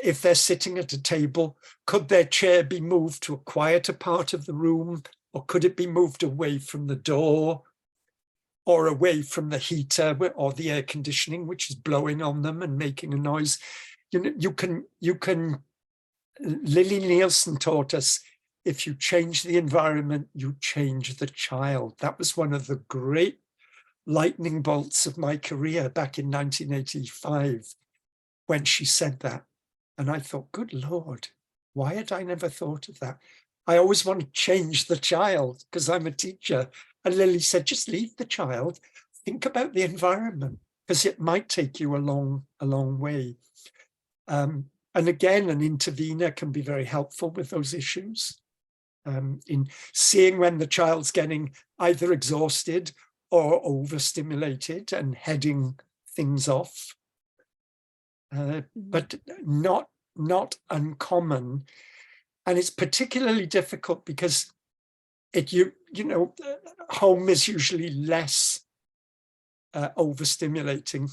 If they're sitting at a table, could their chair be moved to a quieter part of the room? Or could it be moved away from the door, or away from the heater or the air conditioning, which is blowing on them and making a noise? You can, Lily Nielsen taught us, if you change the environment, you change the child. That was one of the great lightning bolts of my career back in 1985, when she said that. And I thought, good Lord, why had I never thought of that? I always want to change the child because I'm a teacher. And Lily said, just leave the child, think about the environment, because it might take you a long way. And again, an intervener can be very helpful with those issues, in seeing when the child's getting either exhausted or overstimulated and heading things off. But not uncommon. And it's particularly difficult because home is usually less overstimulating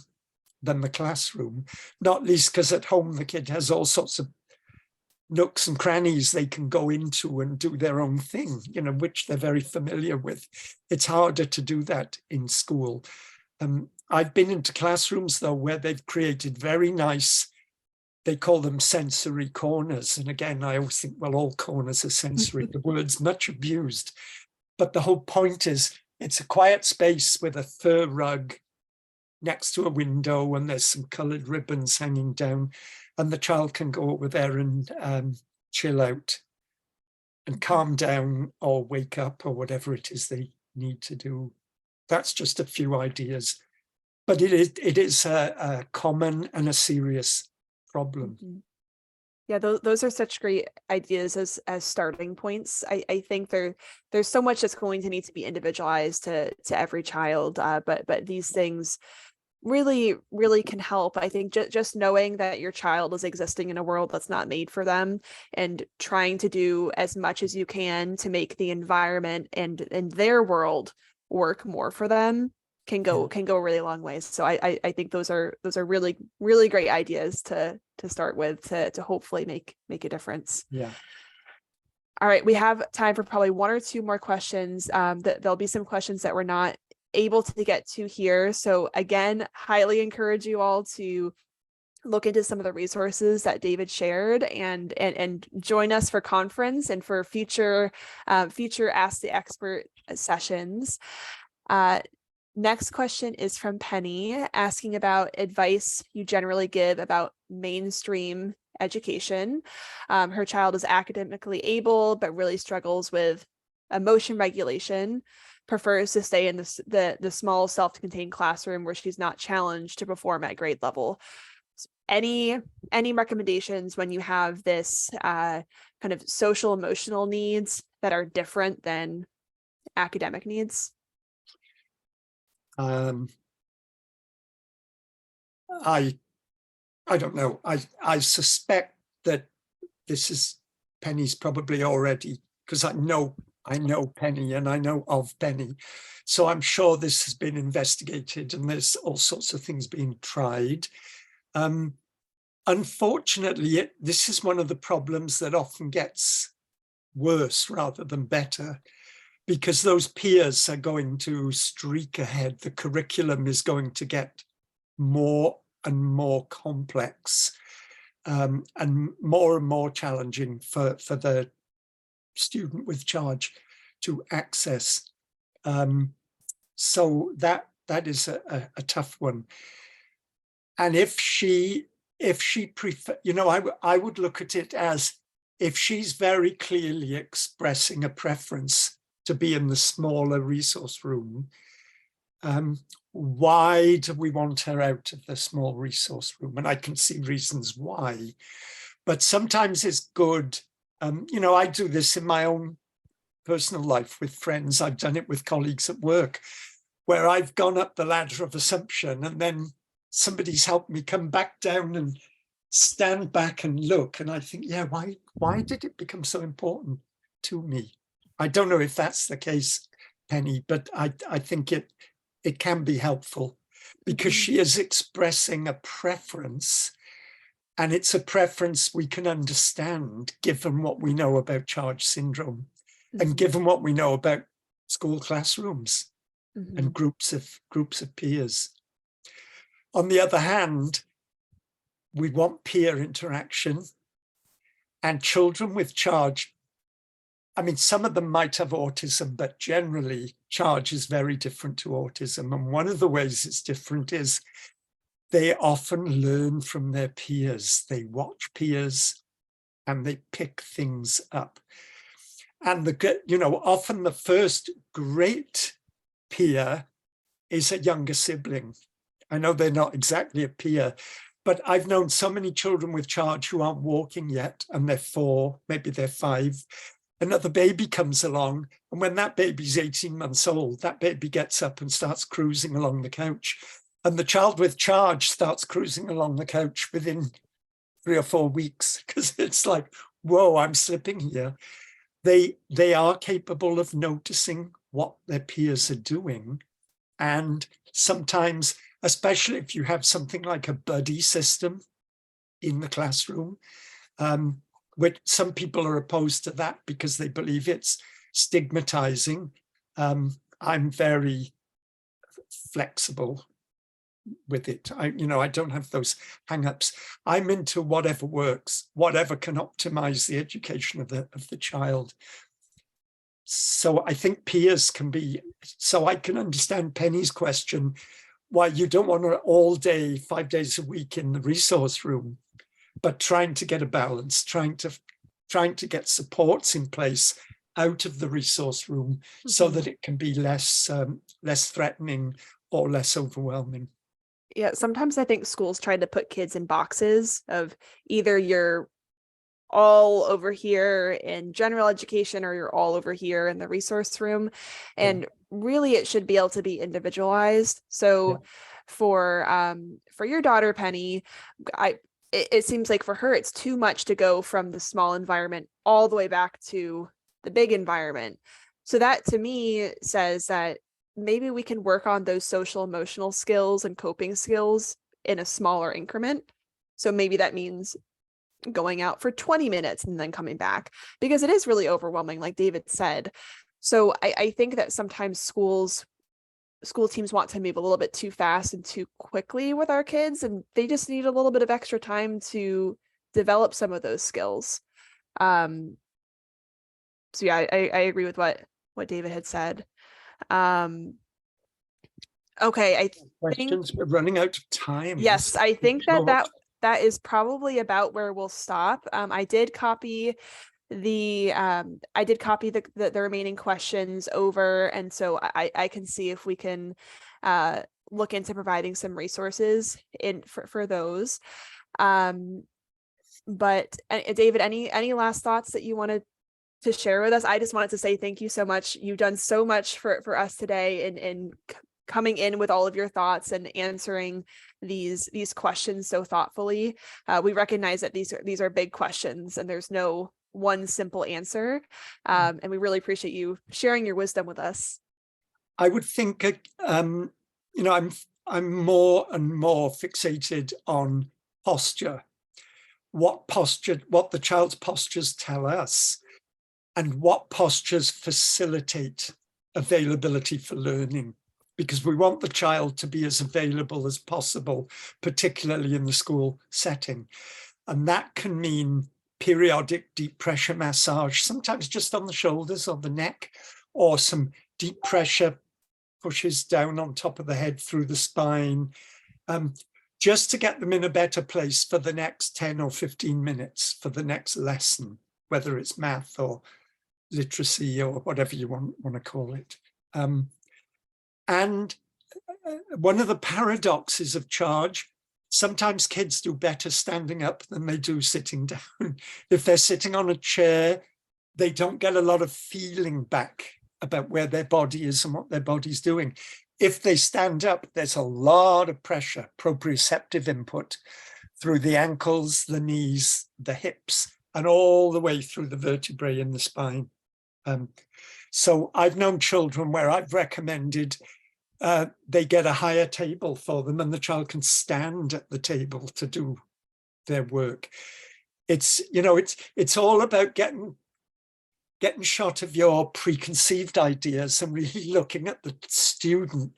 than the classroom, not least because at home the kid has all sorts of nooks and crannies they can go into and do their own thing, which they're very familiar with. It's harder to do that in school. I've been into classrooms, though, where they've created very nice, they call them sensory corners. And again, I always think, well, all corners are sensory. The word's much abused. But the whole point is it's a quiet space with a fur rug next to a window, and there's some colored ribbons hanging down, and the child can go over there and chill out and calm down or wake up or whatever it is they need to do. That's just a few ideas, but it is a common and a serious problem. Yeah, those are such great ideas as starting points. I think there's so much that's going to need to be individualized to every child, but these things really can help. I think just knowing that your child is existing in a world that's not made for them and trying to do as much as you can to make the environment and their world work more for them can go a really long ways. So I think those are really great ideas to start with to hopefully make a difference. Yeah. All right, we have time for probably one or two more questions. There'll be some questions that we're not able to get to here. So again, highly encourage you all to look into some of the resources that David shared and join us for conference and for future Ask the Expert sessions. Next question is from Penny, asking about advice you generally give about mainstream education. Her child is academically able, but really struggles with emotion regulation, prefers to stay in the small self-contained classroom where she's not challenged to perform at grade level. Any recommendations when you have this kind of social emotional needs that are different than academic needs? I don't know. I suspect that this is Penny's probably already, because I know Penny and I know of Penny. So I'm sure this has been investigated and there's all sorts of things being tried. Unfortunately, this is one of the problems that often gets worse rather than better, because those peers are going to streak ahead. The curriculum is going to get more and more complex and more challenging for the student with charge to access. So that is a tough one. And if she prefer, I would look at it as if she's very clearly expressing a preference to be in the smaller resource room, why do we want her out of the small resource room? And I can see reasons why, but sometimes it's good. I do this in my own personal life with friends. I've done it with colleagues at work, where I've gone up the ladder of assumption and then somebody's helped me come back down and stand back and look. And I think, yeah, why did it become so important to me? I don't know if that's the case, Penny, but I think it can be helpful because she is expressing a preference, and it's a preference we can understand given what we know about charge syndrome and given what we know about school classrooms and groups of peers. On the other hand, we want peer interaction, and children with charge, I mean, some of them might have autism, but generally charge is very different to autism. And one of the ways it's different is they often learn from their peers. They watch peers and they pick things up. And often the first great peer is a younger sibling. I know they're not exactly a peer, but I've known so many children with charge who aren't walking yet, and they're 4, maybe they're 5. Another baby comes along, and when that baby's 18 months old, that baby gets up and starts cruising along the couch. And the child with charge starts cruising along the couch within 3 or 4 weeks, because it's like, whoa, I'm slipping here. They are capable of noticing what their peers are doing. And sometimes, especially if you have something like a buddy system in the classroom, which some people are opposed to that because they believe it's stigmatizing. I'm very flexible with it. I don't have those hang-ups. I'm into whatever works, whatever can optimize the education of the child. So I think peers can be, so I can understand Penny's question, why you don't want to all day, 5 days a week in the resource room, but trying to get a balance, trying to get supports in place out of the resource room so that it can be less threatening or less overwhelming. Yeah, sometimes I think schools try to put kids in boxes of either you're all over here in general education or you're all over here in the resource room. And really it should be able to be individualized. So for your daughter, Penny, it seems like for her, it's too much to go from the small environment all the way back to the big environment. So that to me says that maybe we can work on those social emotional skills and coping skills in a smaller increment. So maybe that means going out for 20 minutes and then coming back, because it is really overwhelming, like David said. So I think that sometimes school teams want to move a little bit too fast and too quickly with our kids, and they just need a little bit of extra time to develop some of those skills. So yeah, I agree with what David had said. Okay, I Questions, we're running out of time. Yes, I think that is probably about where we'll stop. I did copy the remaining questions over, and so I can see if we can look into providing some resources for those. But David, any last thoughts that you wanted to share with us? I just wanted to say thank you so much. You've done so much for us today in coming in with all of your thoughts and answering these questions so thoughtfully. We recognize that these are big questions and there's no one simple answer. And we really appreciate you sharing your wisdom with us. I would think, I'm more and more fixated on posture. What the child's postures tell us, and what postures facilitate availability for learning, because we want the child to be as available as possible, particularly in the school setting. And that can mean periodic deep pressure massage, sometimes just on the shoulders or the neck, or some deep pressure pushes down on top of the head through the spine, just to get them in a better place for the next 10 or 15 minutes for the next lesson, whether it's math or literacy or whatever you want to call it. And one of the paradoxes of charge, sometimes kids do better standing up than they do sitting down. If they're sitting on a chair, they don't get a lot of feeling back about where their body is and what their body's doing. If they stand up, there's a lot of pressure, proprioceptive input through the ankles, the knees, the hips, and all the way through the vertebrae in the spine. So I've known children where I've recommended they get a higher table for them and the child can stand at the table to do their work. It's all about getting shot of your preconceived ideas and really looking at the student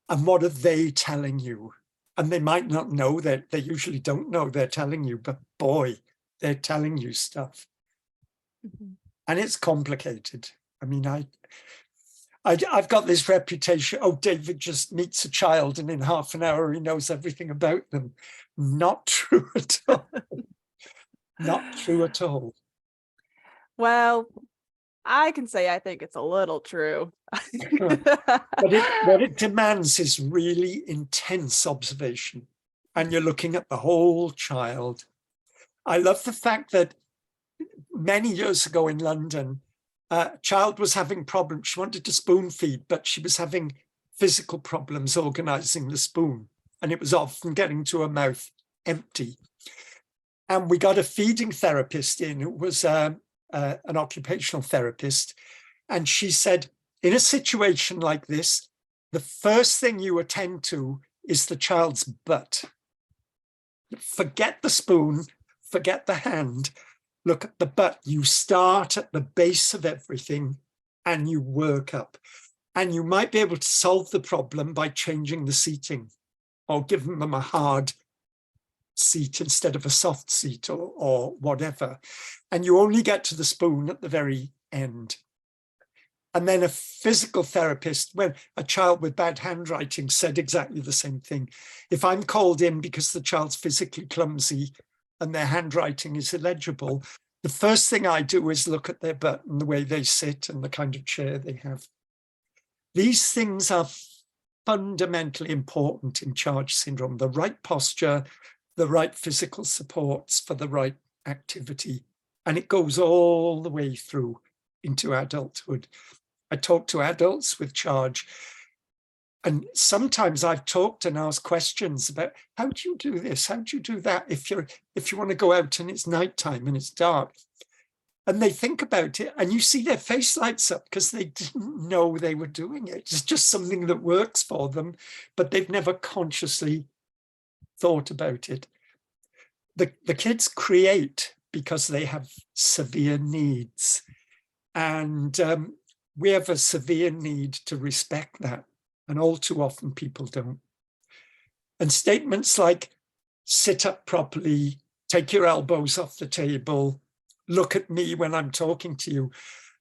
and what are they telling you. And they might not know that, they usually don't know they're telling you, but boy, they're telling you stuff. Mm-hmm. And it's complicated. I mean, I've got this reputation, oh, David just meets a child and in half an hour he knows everything about them. Not true at all. Not true at all. Well, I can say I think it's a little true. But what it demands is really intense observation. and you're looking at the whole child. I love the fact that many years ago in London, a child was having problems. She wanted to spoon feed, but she was having physical problems organizing the spoon, and it was often getting to her mouth empty. And we got a feeding therapist in, who was an occupational therapist. And she said, in a situation like this, the first thing you attend to is the child's butt. Forget the spoon, forget the hand, look at the butt. You start at the base of everything and you work up. And you might be able to solve the problem by changing the seating or giving them a hard seat instead of a soft seat or whatever. And you only get to the spoon at the very end. And then a physical therapist, when a child with bad handwriting, said exactly the same thing. If I'm called in because the child's physically clumsy and their handwriting is illegible, the first thing I do is look at their butt and the way they sit and the kind of chair they have. These things are fundamentally important in charge syndrome: the right posture, the right physical supports for the right activity. And it goes all the way through into adulthood. I talk to adults with charge, and sometimes I've talked and asked questions about, how do you do this? How do you do that? If you want to go out and it's nighttime and it's dark. And they think about it and you see their face lights up because they didn't know they were doing it. It's just something that works for them, but they've never consciously thought about it. The kids create because they have severe needs. And we have a severe need to respect that. And all too often people don't. And statements like, sit up properly, take your elbows off the table, look at me when I'm talking to you,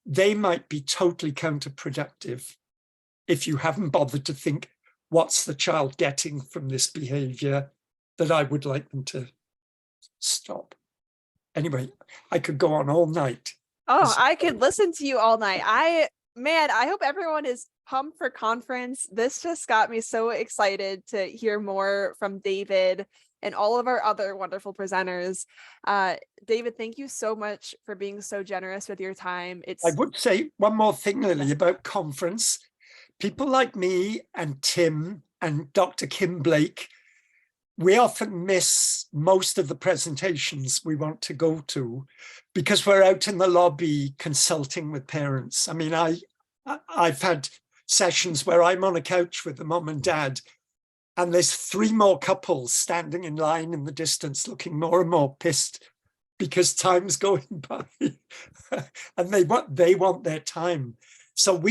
they might be totally counterproductive if you haven't bothered to think, what's the child getting from this behavior that I would like them to stop? Anyway, I could go on all night. Oh, I could listen to you all night. I hope everyone is pumped for conference. This just got me so excited to hear more from David and all of our other wonderful presenters. David, thank you so much for being so generous with your time. I would say one more thing, Lily, about conference. People like me and Tim and Dr. Kim Blake, we often miss most of the presentations we want to go to because we're out in the lobby consulting with parents. I mean, I've had sessions where I'm on a couch with the mom and dad, and there's 3 more couples standing in line in the distance looking more and more pissed because time's going by and they want their time. So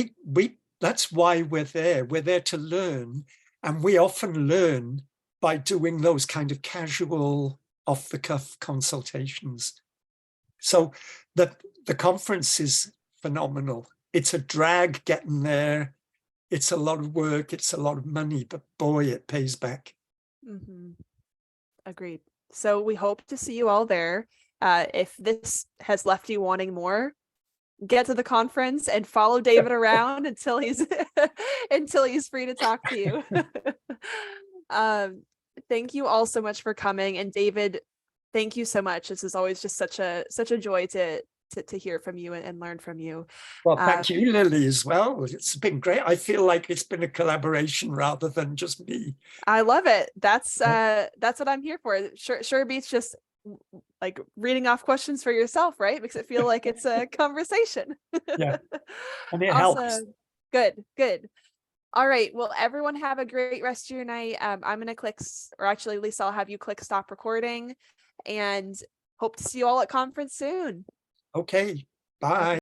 that's why we're there. We're there to learn, and we often learn by doing those kind of casual, off-the-cuff consultations. So the conference is phenomenal. It's a drag getting there. It's a lot of work. It's a lot of money, but boy, it pays back. Mm-hmm. Agreed. So we hope to see you all there. If this has left you wanting more, get to the conference and follow David around until he's free to talk to you. Thank you all so much for coming. And David, thank you so much. This is always just such a joy to hear from you and learn from you. Well, thank you, Lily, as well. It's been great. I feel like it's been a collaboration rather than just me. I love it. That's what I'm here for. Sure beats just like reading off questions for yourself, right? Makes it feel like it's a conversation. Yeah, and it helps. Good. All right. Well, everyone have a great rest of your night. I'm going to click, or actually, Lisa, I'll have you click stop recording, and hope to see you all at conference soon. Okay. Bye.